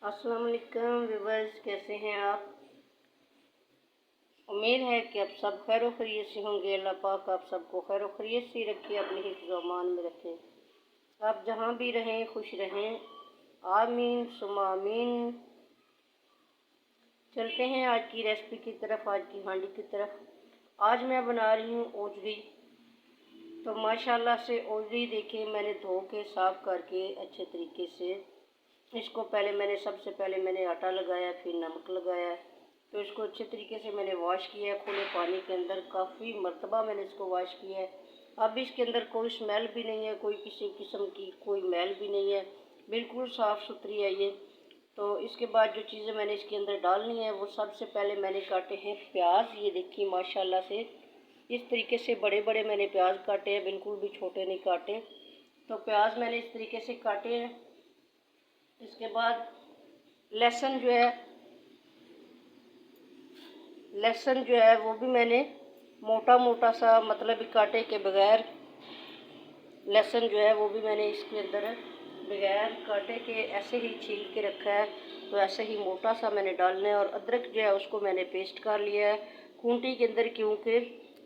अस्सलाम वालेकुम व्यूअर्स, कैसे हैं आप। उम्मीद है कि आप सब खैर खैरियत से होंगे। अल्लाह पाक आप सबको खैर खैरियत से रखे, अपने हिफ्ज़ व अमान में रखे। आप जहाँ भी रहें खुश रहें, आमीन सुमा आमीन। चलते हैं आज की रेसिपी की तरफ, आज की हांडी की तरफ। आज मैं बना रही हूँ ओजड़ी। तो माशाल्लाह से ओजड़ी देखिए, मैंने धो के साफ़ करके अच्छे तरीके से इसको सबसे पहले मैंने आटा लगाया, फिर नमक लगाया। तो इसको अच्छे तरीके से मैंने वॉश किया है खुले पानी के अंदर। काफ़ी मरतबा मैंने इसको वॉश किया है। अब इसके अंदर कोई स्मेल भी नहीं है, कोई किसी किस्म की कोई मैल भी नहीं है, बिल्कुल साफ़ सुथरी है ये। तो इसके बाद जो चीज़ें मैंने इसके अंदर डालनी है, वो सबसे पहले मैंने काटे हैं प्याज। ये देखिए माशाल्लाह से इस तरीके से बड़े बड़े मैंने प्याज काटे हैं, बिल्कुल भी छोटे नहीं काटे। तो प्याज मैंने इस तरीके से काटे हैं। इसके बाद लहसुन जो है वो भी मैंने मोटा मोटा सा, मतलब काटे के बगैर लहसुन जो है वो भी मैंने इसके अंदर बगैर काटे के ऐसे ही छील के रखा है। तो ऐसे ही मोटा सा मैंने डालना है। और अदरक जो है उसको मैंने पेस्ट कर लिया है खूंटी के अंदर, क्योंकि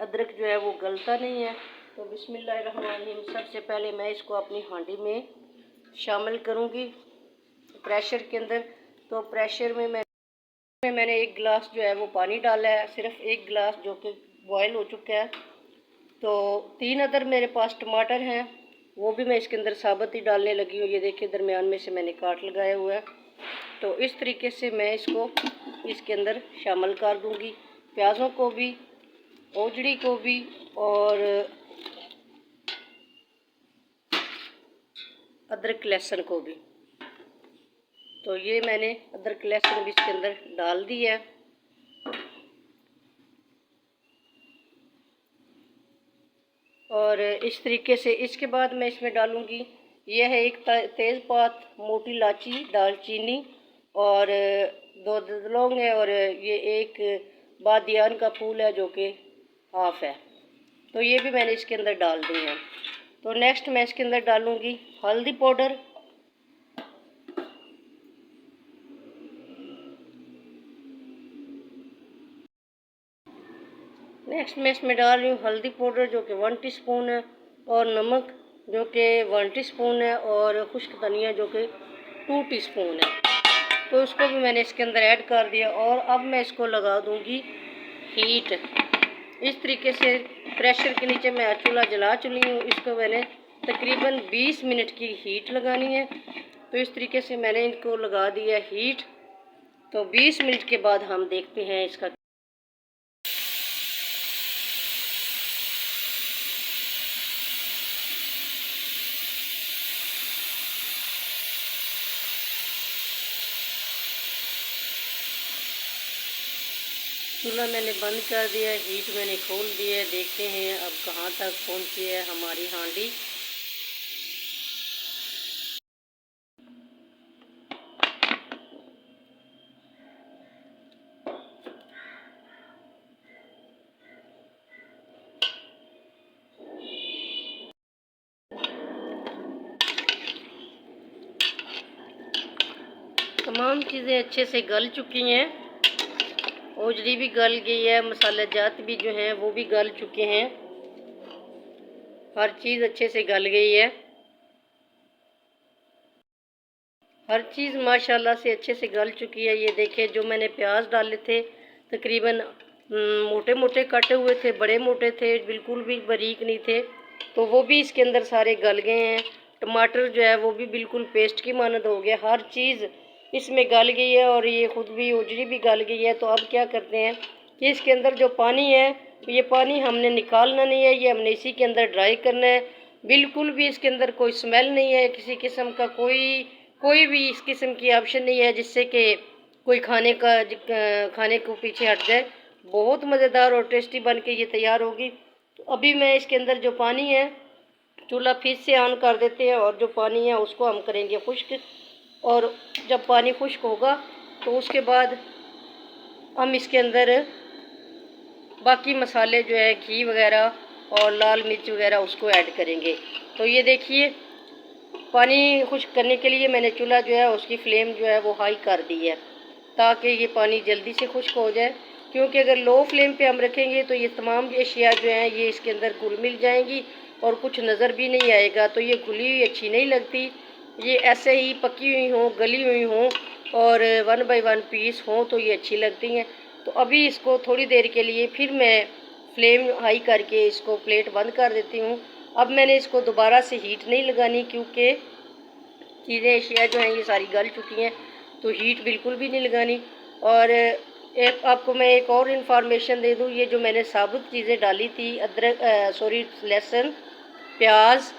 अदरक जो है वो गलता नहीं है। तो बिस्मिल्लाहिर्रहमानिर्रहीम, सबसे पहले मैं इसको अपनी हांडी में शामिल करूँगी प्रेशर के अंदर। तो प्रेशर में मैंने एक गिलास जो है वो पानी डाला है, सिर्फ एक गिलास, जो कि बॉयल हो चुका है। तो 3 अदर मेरे पास टमाटर हैं, वो भी मैं इसके अंदर साबुत ही डालने लगी हूँ। ये देखिए दरमियान में से मैंने काट लगाया हुआ है। तो इस तरीके से मैं इसको इसके अंदर शामिल कर दूँगी, प्याज़ों को भी, ओजड़ी को भी और अदरक लहसुन को भी। तो ये मैंने अदरक लहसुन भी इसके अंदर डाल दिया है। और इस तरीके से इसके बाद मैं इसमें डालूँगी, यह है एक तेज़पात, मोटी इलायची, दालचीनी और 2 लौंग है, और ये एक बादियान का फूल है जो कि हाफ है। तो ये भी मैंने इसके अंदर डाल दी है। तो नेक्स्ट मैं इसके अंदर डालूँगी हल्दी पाउडर, नेक्स्ट मैं इसमें डाल रही हूँ हल्दी पाउडर जो कि 1 टीस्पून है, और नमक जो कि 1 टीस्पून है, और खुश्क धनिया जो कि 2 टीस्पून है। तो उसको भी मैंने इसके अंदर ऐड कर दिया। और अब मैं इसको लगा दूँगी हीट। इस तरीके से प्रेशर के नीचे मैं चूल्हा जला चुकी हूँ। इसको मैंने तकरीबन 20 मिनट की हीट लगानी है। तो इस तरीके से मैंने इनको लगा दिया हीट। तो 20 मिनट के बाद हम देखते हैं इसका। चूल्हा मैंने बंद कर दिया, हीट मैंने खोल दी है। देखते हैं अब कहाँ तक पहुँची है हमारी हांडी। तमाम चीज़ें अच्छे से गल चुकी हैं, ओजड़ी भी गल गई है, मसाले जात भी जो हैं वो भी गल चुके हैं, हर चीज़ अच्छे से गल गई है। हर चीज़ माशाल्लाह से अच्छे से गल चुकी है। ये देखिए जो मैंने प्याज डाले थे तकरीबन मोटे मोटे कटे हुए थे, बड़े मोटे थे, बिल्कुल भी बारीक नहीं थे। तो वो भी इसके अंदर सारे गल गए हैं। टमाटर जो है वो भी बिल्कुल पेस्ट की मानद हो गया। हर चीज़ इसमें गल गई है, और ये ख़ुद भी ओजड़ी भी गल गई है। तो अब क्या करते हैं कि इसके अंदर जो पानी है, तो ये पानी हमने निकालना नहीं है, ये हमने इसी के अंदर ड्राई करना है। बिल्कुल भी इसके अंदर कोई स्मेल नहीं है, किसी किस्म का कोई भी इस किस्म की ऑप्शन नहीं है जिससे कि कोई खाने को पीछे हट जाए। बहुत मज़ेदार और टेस्टी बन के ये तैयार होगी। तो अभी मैं इसके अंदर जो पानी है, चूल्हा फिर से ऑन कर देते हैं, और जो पानी है उसको हम करेंगे खुश्क। और जब पानी खुश्क होगा तो उसके बाद हम इसके अंदर बाकी मसाले जो है, घी वगैरह और लाल मिर्च वगैरह, उसको ऐड करेंगे। तो ये देखिए पानी खुश्क करने के लिए मैंने चूल्हा जो है उसकी फ्लेम जो है वो हाई कर दी है, ताकि ये पानी जल्दी से खुश्क हो जाए। क्योंकि अगर लो फ्लेम पे हम रखेंगे तो ये तमाम अशिया जो हैं ये इसके अंदर घुल मिल जाएंगी और कुछ नज़र भी नहीं आएगा, तो ये घुली हुई अच्छी नहीं लगती। ये ऐसे ही पकी हुई हों, गली हुई हों और 1 बाय 1 पीस हों तो ये अच्छी लगती हैं। तो अभी इसको थोड़ी देर के लिए फिर मैं फ्लेम हाई करके इसको प्लेट बंद कर देती हूँ। अब मैंने इसको दोबारा से हीट नहीं लगानी, क्योंकि चीज़ें अशिया जो हैं ये सारी गल चुकी हैं, तो हीट बिल्कुल भी नहीं लगानी। और एक आपको मैं एक और इन्फॉर्मेशन दे दूँ, ये जो मैंने साबुत चीज़ें डाली थी, अदरक लहसुन, प्याज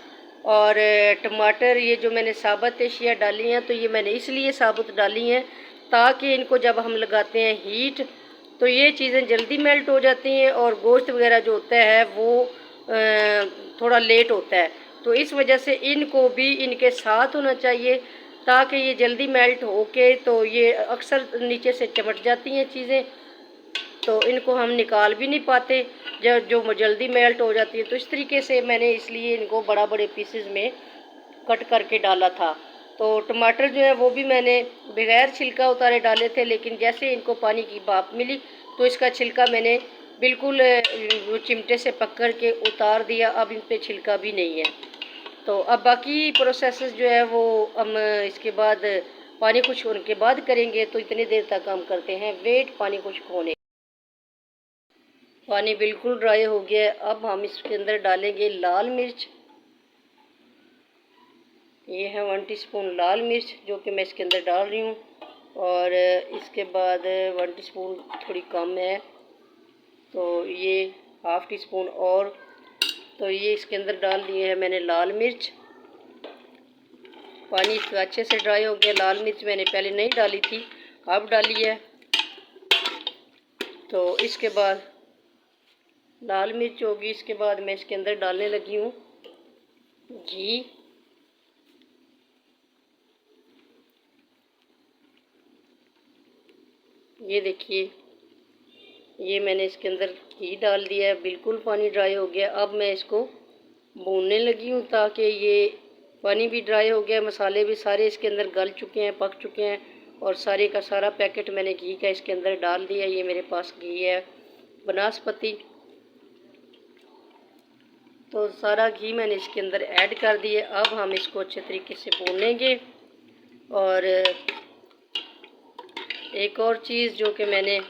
और टमाटर, ये जो मैंने साबुत अशिया डाली हैं, तो ये मैंने इसलिए साबुत डाली हैं ताकि इनको जब हम लगाते हैं हीट तो ये चीज़ें जल्दी मेल्ट हो जाती हैं और गोश्त वगैरह जो होता है वो थोड़ा लेट होता है। तो इस वजह से इनको भी इनके साथ होना चाहिए ताकि ये जल्दी मेल्ट होके, तो ये अक्सर नीचे से चमट जाती हैं चीज़ें, तो इनको हम निकाल भी नहीं पाते जो जल्दी मेल्ट हो जाती है। तो इस तरीके से मैंने इसलिए इनको बड़ा बड़े पीसेस में कट करके डाला था। तो टमाटर जो है वो भी मैंने बगैर छिलका उतारे डाले थे, लेकिन जैसे इनको पानी की भाप मिली तो इसका छिलका मैंने बिल्कुल वो चिमटे से पकड़ के उतार दिया। अब इन पे छिलका भी नहीं है। तो अब बाकी प्रोसेस जो है वो हम इसके बाद पानी खुश्क होने के बाद करेंगे। तो इतनी देर तक हम करते हैं वेट पानी खुश्क होने। पानी बिल्कुल ड्राई हो गया है। अब हम इसके अंदर डालेंगे लाल मिर्च। ये है 1 टीस्पून लाल मिर्च जो कि मैं इसके अंदर डाल रही हूँ। और इसके बाद 1 टीस्पून थोड़ी कम है, तो ये ½ टीस्पून और, तो ये इसके अंदर डाल दिए हैं मैंने लाल मिर्च। पानी इसका अच्छे से ड्राई हो गया। लाल मिर्च मैंने पहले नहीं डाली थी, अब डाली है। तो इसके बाद लाल मिर्च होगी, इसके बाद मैं इसके अंदर डालने लगी हूँ घी। ये देखिए, ये मैंने इसके अंदर घी डाल दिया है। बिल्कुल पानी ड्राई हो गया। अब मैं इसको भूनने लगी हूँ ताकि ये पानी भी ड्राई हो गया, मसाले भी सारे इसके अंदर गल चुके हैं, पक चुके हैं और सारे का सारा पैकेट मैंने घी का इसके अंदर डाल दिया। ये मेरे पास घी है बनास्पति, तो सारा घी मैंने इसके अंदर ऐड कर दिया। अब हम इसको अच्छे तरीके से भूनेंगे। और एक और चीज़ जो कि मैंने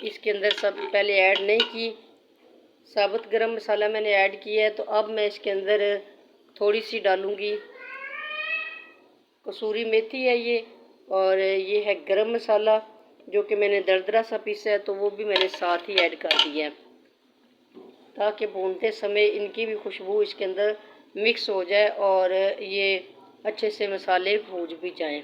इसके अंदर सब पहले ऐड नहीं की, साबुत गरम मसाला मैंने ऐड किया है। तो अब मैं इसके अंदर थोड़ी सी डालूँगी कसूरी मेथी है ये, और ये है गरम मसाला जो कि मैंने दरदरा सा पीसा है, तो वो भी मैंने साथ ही ऐड कर दिया है ताकि भूनते समय इनकी भी खुशबू इसके अंदर मिक्स हो जाए और ये अच्छे से मसाले भून भी जाएं।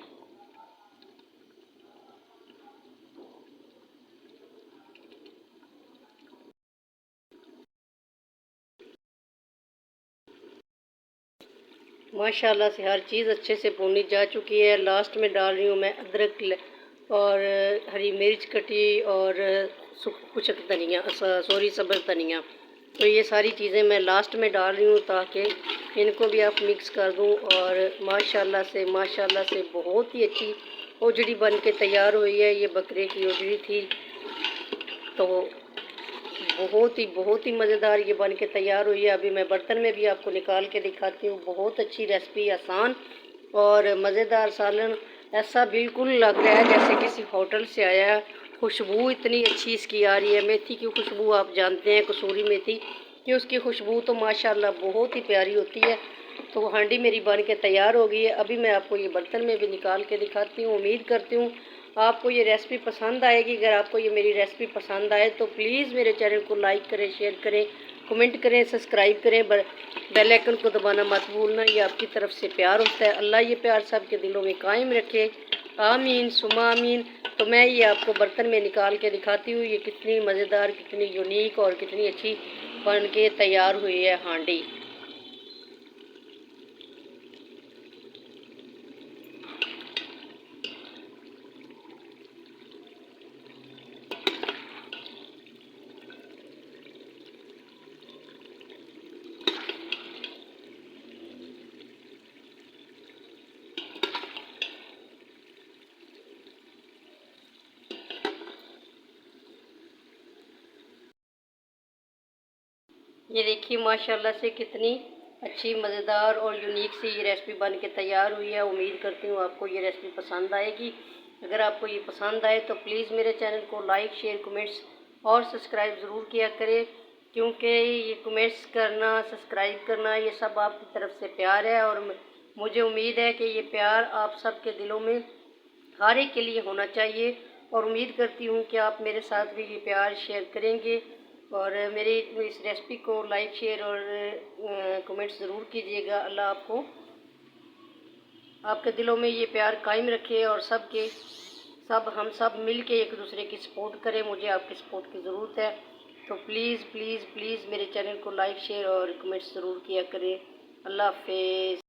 माशाल्लाह से हर चीज़ अच्छे से भुनी जा चुकी है। लास्ट में डाल रही हूँ मैं अदरक और हरी मिर्च कटी और कुछ धनिया, सॉरी सब्ज़ धनिया। तो ये सारी चीज़ें मैं लास्ट में डाल रही हूँ ताकि इनको भी आप मिक्स कर दूँ। और माशाल्लाह से बहुत ही अच्छी ओजड़ी बन के तैयार हुई है। ये बकरे की ओजड़ी थी, तो बहुत ही मज़ेदार ये बन के तैयार हुई है। अभी मैं बर्तन में भी आपको निकाल के दिखाती हूँ। बहुत अच्छी रेसिपी, आसान और मज़ेदार सालन। ऐसा बिल्कुल लग रहा है जैसे किसी होटल से आया है। खुशबू इतनी अच्छी इसकी आ रही है। मेथी की खुशबू आप जानते हैं, कसूरी मेथी की उसकी खुशबू तो माशाल्लाह बहुत ही प्यारी होती है। तो हांडी मेरी बन के तैयार हो गई है। अभी मैं आपको ये बर्तन में भी निकाल के दिखाती हूँ। उम्मीद करती हूँ आपको ये रेसिपी पसंद आएगी। अगर आपको ये मेरी रेसिपी पसंद आए तो प्लीज़ मेरे चैनल को लाइक करें, शेयर करें, कमेंट करें, सब्सक्राइब करें, बेल आइकन को दबाना मत भूलना। ये आपकी तरफ से प्यार होता है। अल्लाह ये प्यार सबके दिलों में कायम रखे, आमीन सुमा आमीन। तो मैं ये आपको बर्तन में निकाल के दिखाती हूँ ये कितनी मज़ेदार, कितनी यूनिक और कितनी अच्छी बन के तैयार हुई है हांडी। ये देखिए माशाल्लाह से कितनी अच्छी मज़ेदार और यूनिक सी ये रेसिपी बन के तैयार हुई है। उम्मीद करती हूँ आपको ये रेसिपी पसंद आएगी। अगर आपको ये पसंद आए तो प्लीज़ मेरे चैनल को लाइक, शेयर, कमेंट्स और सब्सक्राइब ज़रूर किया करें, क्योंकि ये कमेंट्स करना, सब्सक्राइब करना, ये सब आपकी तरफ से प्यार है। और मुझे उम्मीद है कि ये प्यार आप सबके दिलों में हर एक के लिए होना चाहिए। और उम्मीद करती हूँ कि आप मेरे साथ भी ये प्यार शेयर करेंगे और मेरी इस रेसिपी को लाइक, शेयर और कमेंट्स ज़रूर कीजिएगा। अल्लाह आपको आपके दिलों में ये प्यार कायम रखे और हम सब मिल के एक दूसरे की सपोर्ट करें। मुझे आपकी सपोर्ट की ज़रूरत है। तो प्लीज़ प्लीज़ प्लीज़ मेरे चैनल को लाइक, शेयर और कमेंट्स ज़रूर किया करें। अल्लाह हाफिज़।